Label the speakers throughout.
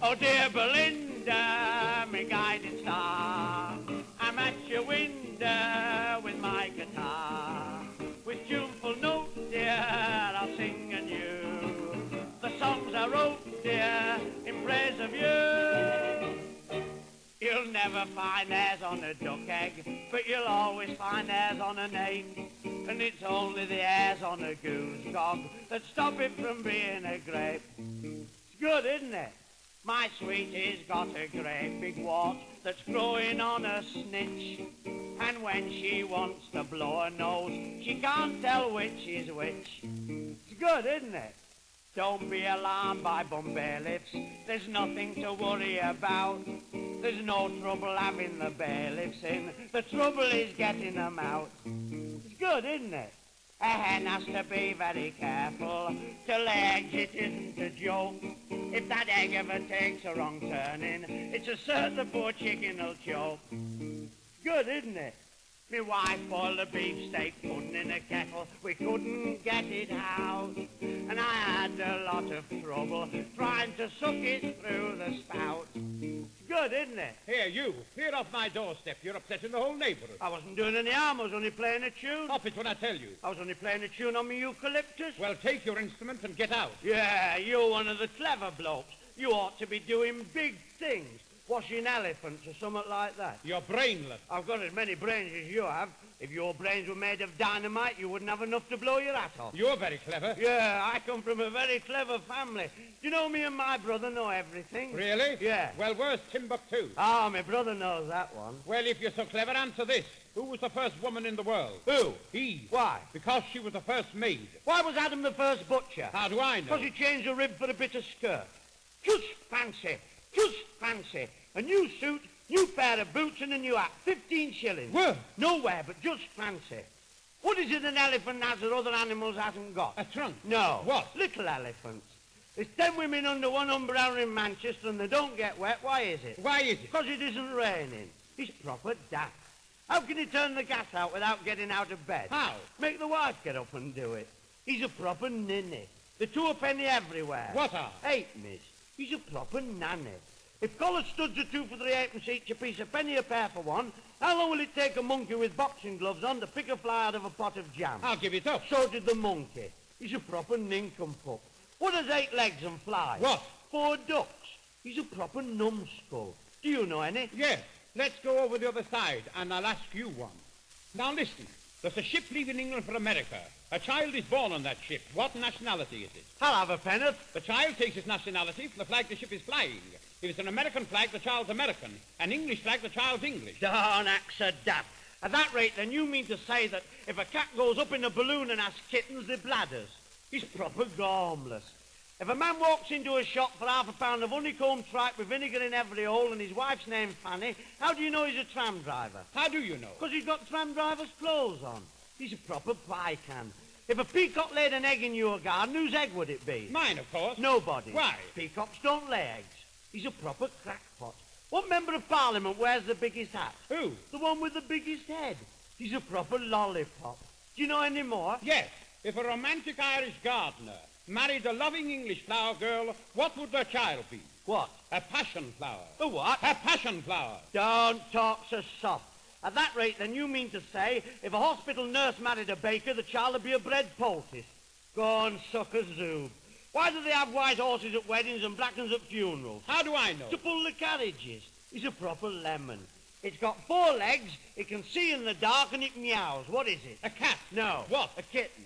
Speaker 1: Oh dear Belinda, my guiding star, I'm at your window with my guitar. With tuneful notes, dear, I'll sing anew the songs I wrote, dear, in praise of you. You'll never find hairs on a duck egg, but you'll always find hairs on an egg. And it's only the hairs on a goose dog that stop it from being a grape. It's good, isn't it? My sweetie's got a great big wart that's growing on her snitch. And when she wants to blow her nose, she can't tell which is which. It's good, isn't it? Don't be alarmed by bum bailiffs, there's nothing to worry about. There's no trouble having the bailiffs in, the trouble is getting them out. It's good, isn't it? A hen has to be very careful to lay eggs, it isn't a joke. If that egg ever takes a wrong turning, it's a certain the poor chicken will choke. Good, isn't it? My wife boiled a beefsteak pudding in a kettle, we couldn't get it out. And I had a lot of trouble trying to suck it through the spout. Good, isn't it?
Speaker 2: Here, you, clear off my doorstep. You're upsetting the whole neighbourhood.
Speaker 1: I wasn't doing any harm, I was only playing a tune.
Speaker 2: Stop it when I tell you.
Speaker 1: I was only playing a tune on my eucalyptus.
Speaker 2: Well, take your instrument and get out.
Speaker 1: Yeah, you're one of the clever blokes. You ought to be doing big things. Washing elephants or something like that.
Speaker 2: You're brainless.
Speaker 1: I've got as many brains as you have. If your brains were made of dynamite, you wouldn't have enough to blow your hat off.
Speaker 2: You're very clever.
Speaker 1: Yeah, I come from a very clever family. You know, me and my brother know everything.
Speaker 2: Really?
Speaker 1: Yeah.
Speaker 2: Well, where's Timbuktu?
Speaker 1: Ah, my brother knows that one.
Speaker 2: Well, if you're so clever, answer this. Who was the first woman in the world?
Speaker 1: Who?
Speaker 2: Eve.
Speaker 1: Why?
Speaker 2: Because she was the first maid.
Speaker 1: Why was Adam the first butcher?
Speaker 2: How do I know?
Speaker 1: Because he changed a rib for a bit of skirt. Just fancy. Just fancy. A new suit, new pair of boots and a new hat. 15 shillings.
Speaker 2: Where?
Speaker 1: Nowhere, but just fancy. What is it an elephant has that other animals hasn't got?
Speaker 2: A trunk.
Speaker 1: No.
Speaker 2: What?
Speaker 1: Little elephants. There's 10 women under one umbrella in Manchester and they don't get wet. Why is it?
Speaker 2: Why is it?
Speaker 1: Because it isn't raining. It's proper daft. How can he turn the gas out without getting out of bed?
Speaker 2: How?
Speaker 1: Make the wife get up and do it. He's a proper ninny. The 2 a penny everywhere.
Speaker 2: What are?
Speaker 1: 8, miss. He's a proper nanny. If collar studs are 2 for 3 halfpence each, a piece, a penny a pair for one, how long will it take a monkey with boxing gloves on to pick a fly out of a pot of jam?
Speaker 2: I'll give it up.
Speaker 1: So did the monkey. He's a proper nincompoop. What has 8 legs and flies?
Speaker 2: What?
Speaker 1: 4 ducks. He's a proper numbskull. Do you know any?
Speaker 2: Yes. Let's go over the other side, and I'll ask you one. Now listen. There's a ship leaving England for America. A child is born on that ship. What nationality is it?
Speaker 1: I'll have a penn'orth.
Speaker 2: The child takes his nationality from the flag the ship is flying. If it's an American flag, the child's American. An English flag, the child's English.
Speaker 1: Don't act so daft. At that rate, then, you mean to say that if a cat goes up in a balloon and has kittens, they're bladders? He's proper gormless. If a man walks into a shop for half a pound of honeycomb tripe with vinegar in every hole and his wife's name Fanny, how do you know he's a tram driver?
Speaker 2: How do you know?
Speaker 1: Because he's got tram driver's clothes on. He's a proper pie can. If a peacock laid an egg in your garden, whose egg would it be?
Speaker 2: Mine, of course.
Speaker 1: Nobody.
Speaker 2: Why?
Speaker 1: Peacocks don't lay eggs. He's a proper crackpot. What member of Parliament wears the biggest hat?
Speaker 2: Who?
Speaker 1: The one with the biggest head. He's a proper lollipop. Do you know any more?
Speaker 2: Yes. If a romantic Irish gardener married a loving English flower girl, what would their child be?
Speaker 1: What?
Speaker 2: A passion flower.
Speaker 1: A what?
Speaker 2: A passion flower.
Speaker 1: Don't talk so soft. At that rate, then, you mean to say, if a hospital nurse married a baker, the child would be a bread poultice. Go on, suck a zoob. Why do they have white horses at weddings and black ones at funerals?
Speaker 2: How do I know?
Speaker 1: To pull the carriages. He's a proper lemon. It's got 4 legs, it can see in the dark, and it meows. What is it?
Speaker 2: A cat.
Speaker 1: No.
Speaker 2: What?
Speaker 1: A kitten.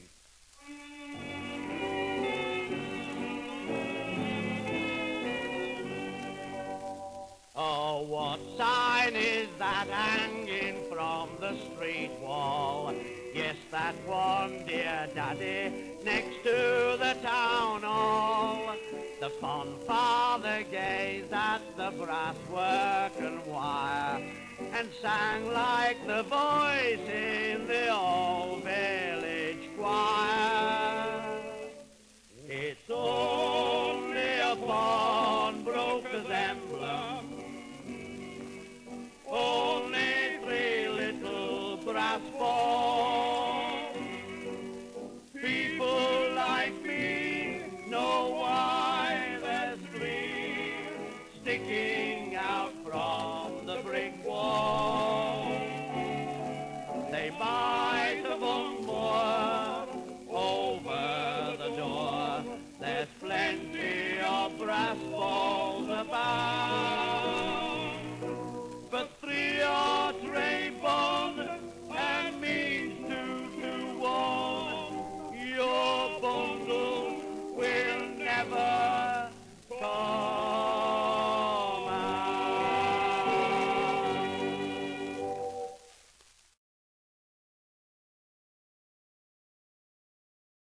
Speaker 1: Oh, what sign is that hanging from the street wall? Yes, that one, dear daddy, next to the town hall. The fond father gazed at the brass work and wire and sang like the voice in the old village choir. It's only a pawnbroker's emblem, only 3 little brass balls. People like me know why there's 3, sticking out from the brick wall. They buy